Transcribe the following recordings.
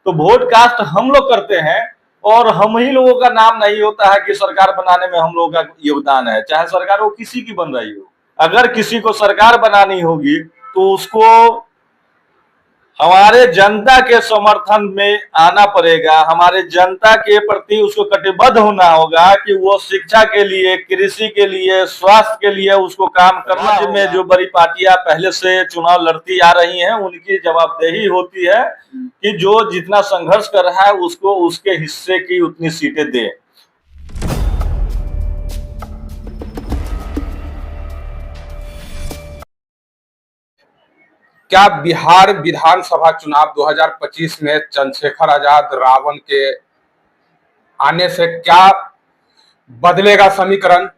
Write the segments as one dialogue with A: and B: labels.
A: तो vote cast हम लोग करते हैं और हम ही लोगों का नाम नहीं होता है कि सरकार बनाने में हम लोगों का योगदान है, चाहे सरकार वो किसी की बन रही हो। अगर किसी को सरकार बनानी होगी तो उसको हमारे जनता के समर्थन में आना पड़ेगा, हमारे जनता के प्रति उसको कटिबद्ध होना होगा कि वो शिक्षा के लिए, कृषि के लिए, स्वास्थ्य के लिए उसको काम करना होगा। में जो बड़ी पार्टियां पहले से चुनाव लड़ती आ रही हैं उनकी जवाबदेही होती है कि जो जितना संघर्ष कर रहा है उसको उसके हिस्से की उतनी सीटें दे।
B: क्या बिहार विधानसभा चुनाव 2025 में चंद्रशेखर आजाद रावण के आने से क्या बदलेगा समीकरण?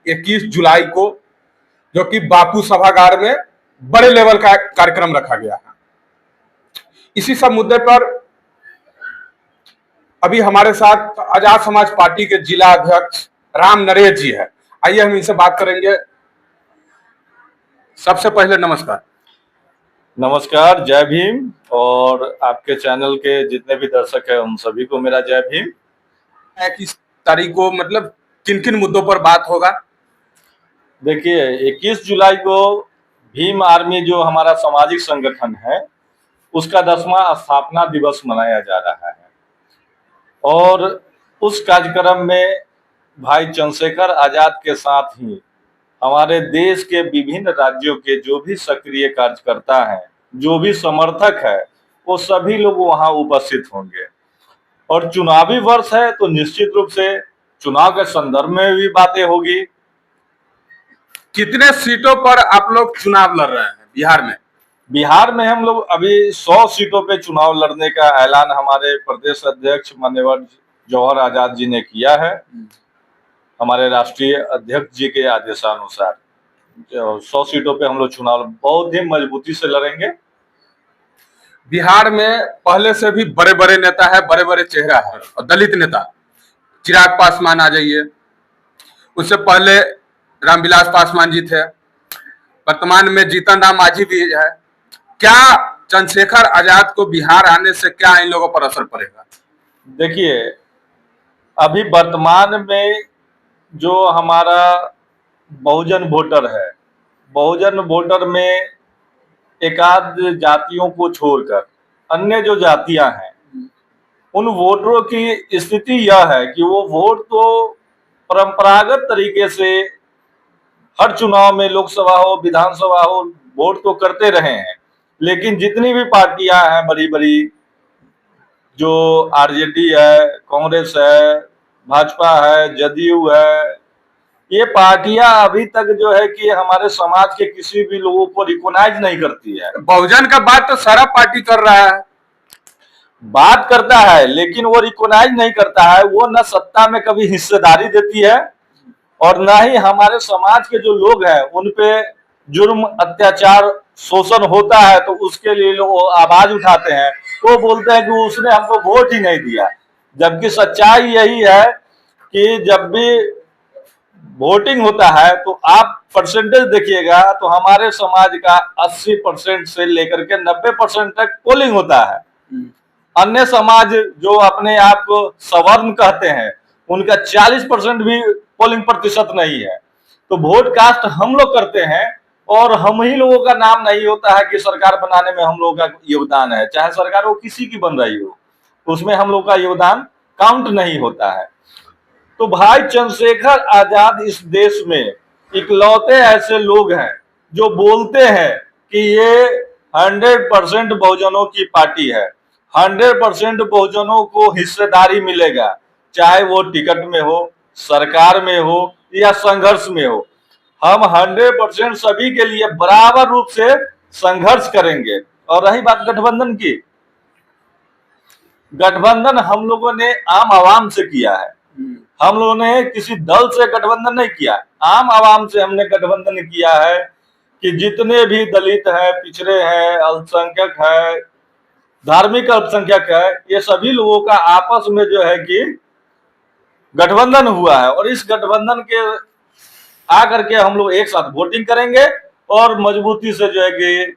B: 21 जुलाई को जो कि बापू सभागार में बड़े लेवल का कार्यक्रम रखा गया है। इसी सब मुद्दे पर अभी हमारे साथ आजाद समाज पार्टी के जिला अध्यक्ष राम नरेश जी है। आइए हम इनसे बात करेंगे। सबसे पहले नमस्कार।
A: नमस्कार, जय भीम। और आपके चैनल के जितने भी दर्शक हैं उन सभी को मेरा जय भीम।
B: 21 तारीख को मतलब किन किन मुद्दों पर बात होगा?
A: देखिए, 21 जुलाई को भीम आर्मी जो हमारा सामाजिक संगठन है उसका 10वां स्थापना दिवस मनाया जा रहा है और उस कार्यक्रम में भाई चंद्रशेखर आजाद के साथ ही हमारे देश के विभिन्न राज्यों के जो भी सक्रिय कार्यकर्ता हैं, जो भी समर्थक है, वो सभी लोग वहां उपस्थित होंगे। और चुनावी वर्ष है तो निश्चित रूप से चुनाव के संदर्भ में भी बातें होगी।
B: कितने सीटों पर आप लोग चुनाव लड़ रहे हैं बिहार में?
A: बिहार में हम लोग अभी 100 सीटों पे चुनाव लड़ने का ऐलान हमारे प्रदेश अध्यक्ष माननीय जौहर आजाद जी ने किया है। हमारे राष्ट्रीय अध्यक्ष जी के आदेशानुसार 100 सीटों पे हम लोग चुनाव बहुत ही मजबूती से लड़ेंगे।
B: बिहार में पहले से भी बड़े बड़े नेता है, बड़े बड़े चेहरा है और दलित नेता चिराग पासवान आ जाइए, उससे पहले रामविलास पासवान जी थे, वर्तमान में जीतन राम मांझी भी है। क्या चंद्रशेखर आजाद को बिहार आने से क्या इन लोगों पर असर पड़ेगा?
A: देखिए, अभी वर्तमान में जो हमारा बहुजन वोटर है, बहुजन वोटर में एकाध जातियों को छोड़कर अन्य जो जातियां हैं उन वोटरों की स्थिति यह है कि वो वोट तो परंपरागत तरीके से हर चुनाव में, लोकसभा हो विधानसभा हो, वोट तो करते रहे हैं, लेकिन जितनी भी पार्टियां हैं बड़ी बड़ी, जो आरजेडी है, कांग्रेस है, भाजपा है, जदयू है, ये पार्टियां अभी तक जो है कि हमारे समाज के किसी भी लोगों को रिकॉग्नाइज नहीं करती है।
B: बहुजन का बात तो सारा पार्टी कर रहा है,
A: बात करता है, लेकिन वो रिकॉग्नाइज नहीं करता है। वो न सत्ता में कभी हिस्सेदारी देती है और न ही हमारे समाज के जो लोग हैं उन पे जुर्म, अत्याचार, शोषण होता है तो उसके लिए लोग आवाज उठाते हैं, तो बोलते हैं कि उसने हमको वोट ही नहीं दिया। जबकि सच्चाई यही है कि जब भी वोटिंग होता है तो आप परसेंटेज देखिएगा तो हमारे समाज का 80% से लेकर के 90% तक पोलिंग होता है। अन्य समाज जो अपने आप को सवर्ण कहते हैं उनका 40% भी पोलिंग प्रतिशत नहीं है। तो वोट कास्ट हम लोग करते हैं और हम ही लोगों का नाम नहीं होता है कि सरकार बनाने में हम लोगों का योगदान है, चाहे सरकार वो किसी की बन रही हो, उसमें हम लोग का योगदान काउंट नहीं होता है। तो भाई चंद्रशेखर आजाद इस देश में इकलौते ऐसे लोग हैं जो बोलते हैं कि ये 100% बहुजनों की पार्टी है, 100% बहुजनों को हिस्सेदारी मिलेगा, चाहे वो टिकट में हो, सरकार में हो या संघर्ष में हो। हम 100% सभी के लिए बराबर रूप से संघर्ष करेंगे। और रही बात गठबंधन की, गठबंधन हम लोगों ने आम आवाम से किया है। हम लोगों ने किसी दल से गठबंधन नहीं किया, आम आवाम से हमने गठबंधन किया है कि जितने भी दलित हैं, पिछड़े हैं, अल्पसंख्यक है, धार्मिक अल्पसंख्यक है, ये सभी लोगों का आपस में जो है कि गठबंधन हुआ है। और इस गठबंधन के आकर के हम लोग एक साथ वोटिंग करेंगे और मजबूती से जो है कि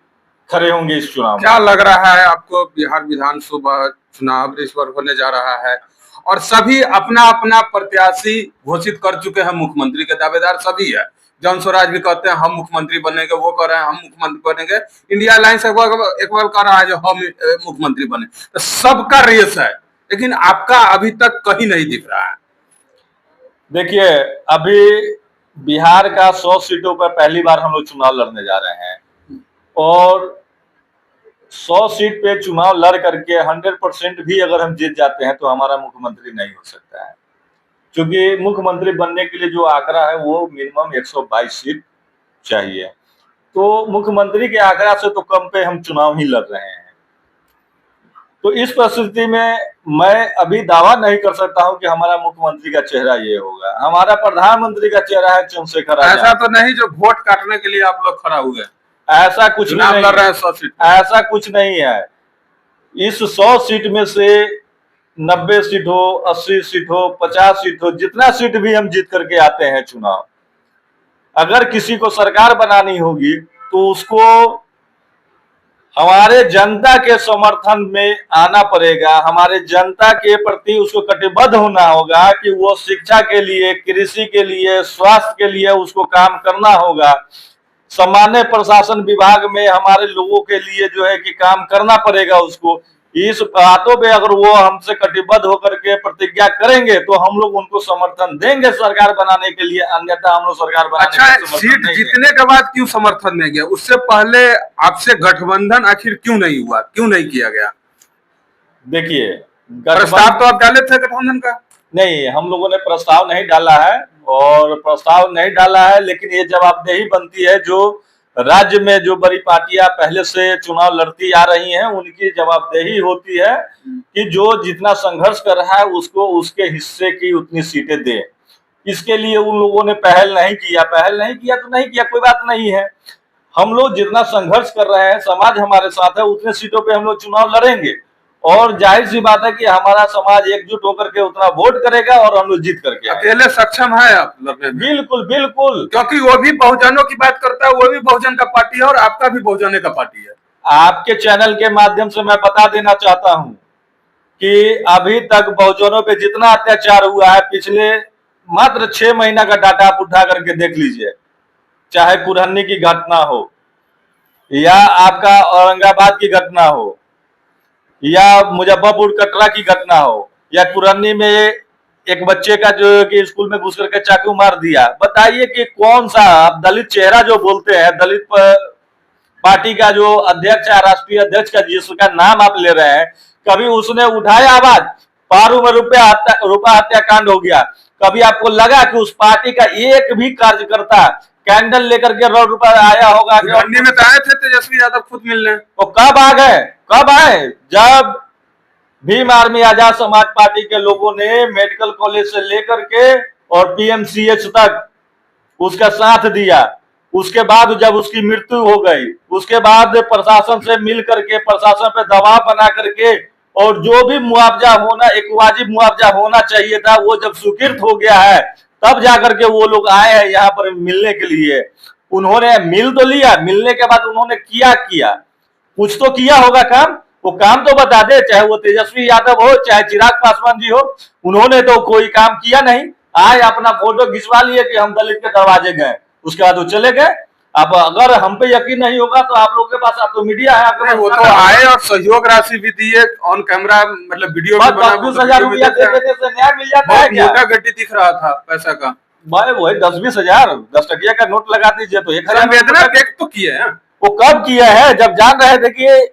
A: खड़े होंगे इस चुनाव में।
B: क्या लग रहा है आपको, बिहार विधानसभा चुनाव इस बार होने जा रहा है और सभी अपना अपना प्रत्याशी घोषित कर चुके हैं, मुख्यमंत्री के दावेदार सभी है। जन स्वराज भी कहते हैं हम मुख्यमंत्री बनेंगे, वो कह रहे हैं हम मुख्यमंत्री बनेंगे, इंडिया अलायंस एक बार कह रहा है जो हम मुख्यमंत्री बने, तो सबका रेस है, लेकिन आपका अभी तक कहीं नहीं दिख रहा है।
A: देखिए, अभी बिहार का 100 सीटों पर पहली बार हम लोग चुनाव लड़ने जा रहे हैं और 100 सीट पे चुनाव लड़ करके 100% भी अगर हम जीत जाते हैं तो हमारा मुख्यमंत्री नहीं हो सकता है, क्योंकि मुख्यमंत्री बनने के लिए जो आंकड़ा है वो मिनिमम 122 सीट चाहिए। तो मुख्यमंत्री के आंकड़ा से तो कम पे हम चुनाव ही लड़ रहे हैं। तो इस परिस्थिति में मैं अभी दावा नहीं कर सकता हूं कि हमारा मुख्यमंत्री का चेहरा ये होगा। हमारा प्रधानमंत्री का चेहरा है चंद्रशेखर आजाद।
B: ऐसा तो नहीं जो वोट काटने के लिए आप लोग खड़ा हुए,
A: ऐसा कुछ नहीं
B: लड़ रहे हैं 100 सीट,
A: ऐसा कुछ नहीं है। इस 100 सीट में से 90 सीट हो, 80 सीट हो, 50 सीट हो, जितना सीट भी हम जीत करके आते हैं चुनाव, अगर किसी को सरकार बनानी होगी तो उसको हमारे जनता के समर्थन में आना पड़ेगा। हमारे जनता के प्रति उसको कटिबद्ध होना होगा कि वो शिक्षा के लिए, कृषि के लिए, स्वास्थ्य के लिए उसको काम करना होगा। सामान्य प्रशासन विभाग में हमारे लोगों के लिए जो है कि काम करना पड़ेगा उसको। इस बातों पे अगर वो हमसे कटिबद्ध होकर के प्रतिज्ञा करेंगे तो हम लोग उनको समर्थन देंगे सरकार बनाने के लिए, अन्यथा हम लोग सरकार बनाने
B: अच्छा,
A: के लिए
B: सीट जीतने के बाद क्यों समर्थन नहीं गया? उससे पहले आपसे गठबंधन आखिर क्यों नहीं हुआ, क्यों नहीं किया गया?
A: देखिए,
B: प्रस्ताव तो आप डाले थे गठबंधन का?
A: नहीं, हम लोगों ने प्रस्ताव नहीं डाला है और प्रस्ताव नहीं डाला है, लेकिन ये जवाबदेही बनती है जो राज्य में जो बड़ी पार्टियां पहले से चुनाव लड़ती आ रही हैं, उनकी जवाबदेही होती है कि जो जितना संघर्ष कर रहा है उसको उसके हिस्से की उतनी सीटें दे। इसके लिए उन लोगों ने पहल नहीं किया तो नहीं किया, कोई बात नहीं है। हम लोग जितना संघर्ष कर रहे हैं, समाज हमारे साथ है, उतने सीटों पे हम लोग चुनाव लड़ेंगे और जाहिर सी बात है कि हमारा समाज एकजुट होकर के उतना वोट करेगा और हम लोग जीत करके
B: अकेले सक्षम है आप लड़ने में?
A: बिल्कुल बिल्कुल,
B: क्योंकि वो भी बहुजनों की बात करता है, वो भी बहुजन का पार्टी है और आपका भी बहुजन का पार्टी है।
A: आपके चैनल के माध्यम से मैं बता देना चाहता हूं कि अभी तक बहुजनों पे जितना अत्याचार हुआ है, पिछले मात्र 6 महीना का डाटा आप उठा करके देख लीजिए, चाहे कुरहनी की घटना हो या आपका औरंगाबाद की घटना हो या मुजफ्फरपुर कटरा की घटना हो या कुरहनी में एक बच्चे का जो कि स्कूल में घुस करके चाकू मार दिया। बताइए कि कौन सा आप दलित चेहरा जो बोलते हैं, दलित पार्टी का जो अध्यक्ष है, राष्ट्रीय अध्यक्ष का जिसका नाम आप ले रहे हैं, कभी उसने उठाया आवाज? पारू में रुपया हत्याकांड हो गया, कभी आपको लगा कि उस पार्टी का एक भी कार्यकर्ता कैंडल लेकर के रोड पर आया होगा?
B: में तो आए थे तेजस्वी यादव खुद मिलने।
A: वो कब आ गए? कब आए? जब भीम आर्मी आजाद समाज पार्टी के लोगों ने मेडिकल कॉलेज से लेकर के और पीएमसीएच तक उसका साथ दिया। उसके बाद जब उसकी मृत्यु हो गई, उसके बाद प्रशासन से मिल करके, प्रशासन पे दबाव बना करके, और जो भी मुआवजा होना, एक वाजिब मुआवजा होना चाहिए था, वो जब स्वीकृत हो गया है तब जाकर के वो लोग आए हैं यहाँ पर मिलने के लिए। उन्होंने मिल तो लिया, मिलने के बाद उन्होंने किया कुछ तो किया होगा काम, वो काम तो बता दे, चाहे वो तेजस्वी यादव हो चाहे चिराग पासवान जी हो। उन्होंने तो कोई काम किया नहीं, आए अपना फोटो खिंचवा लिए कि हम दलित के दरवाजे गए, उसके बाद वो चले गए। अब अगर हम पे यकीन नहीं होगा तो आप लोगों के पास, आप तो मीडिया है, आपके
B: वो तो आए और सहयोग राशि भी दिए ऑन कैमरा, मतलब वीडियो भी बना।
A: 10-20 हजार रुपया देने से न्याय मिल जाता है क्या?
B: मोटा गड्डी दिख रहा था पैसा का।
A: भाई वही 10-20 हजार, 10 टकिया का नोट लगा दीजिए तो 1 हजार
B: व्यक्त तो किए हैं।
A: वो कब किया है? जब जान रहे थे कि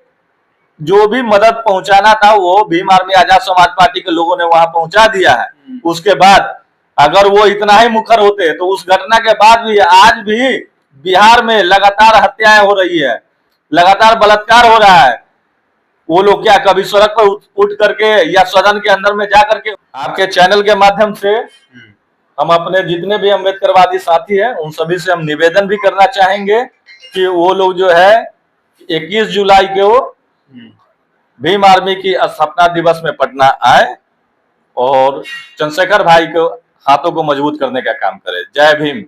A: जो भी मदद पहुंचाना था वो भीम आर्मी आजाद समाज पार्टी के लोगों ने वहां पहुंचा दिया है। उसके बाद अगर वो इतना ही मुखर होते तो उस घटना के बाद भी आज भी बिहार में लगातार हत्याएं हो रही है, लगातार बलात्कार हो रहा है। वो लोग क्या कभी सड़क पर उठ करके या सदन के अंदर में जा करके? आपके चैनल के माध्यम से हम अपने जितने भी अम्बेडकरवादी साथी हैं उन सभी से हम निवेदन भी करना चाहेंगे कि वो लोग जो है 21 जुलाई को भीम आर्मी की स्थापना दिवस में पटना आए और चंद्रशेखर भाई को हाथों को मजबूत करने का काम करे। जय भीम।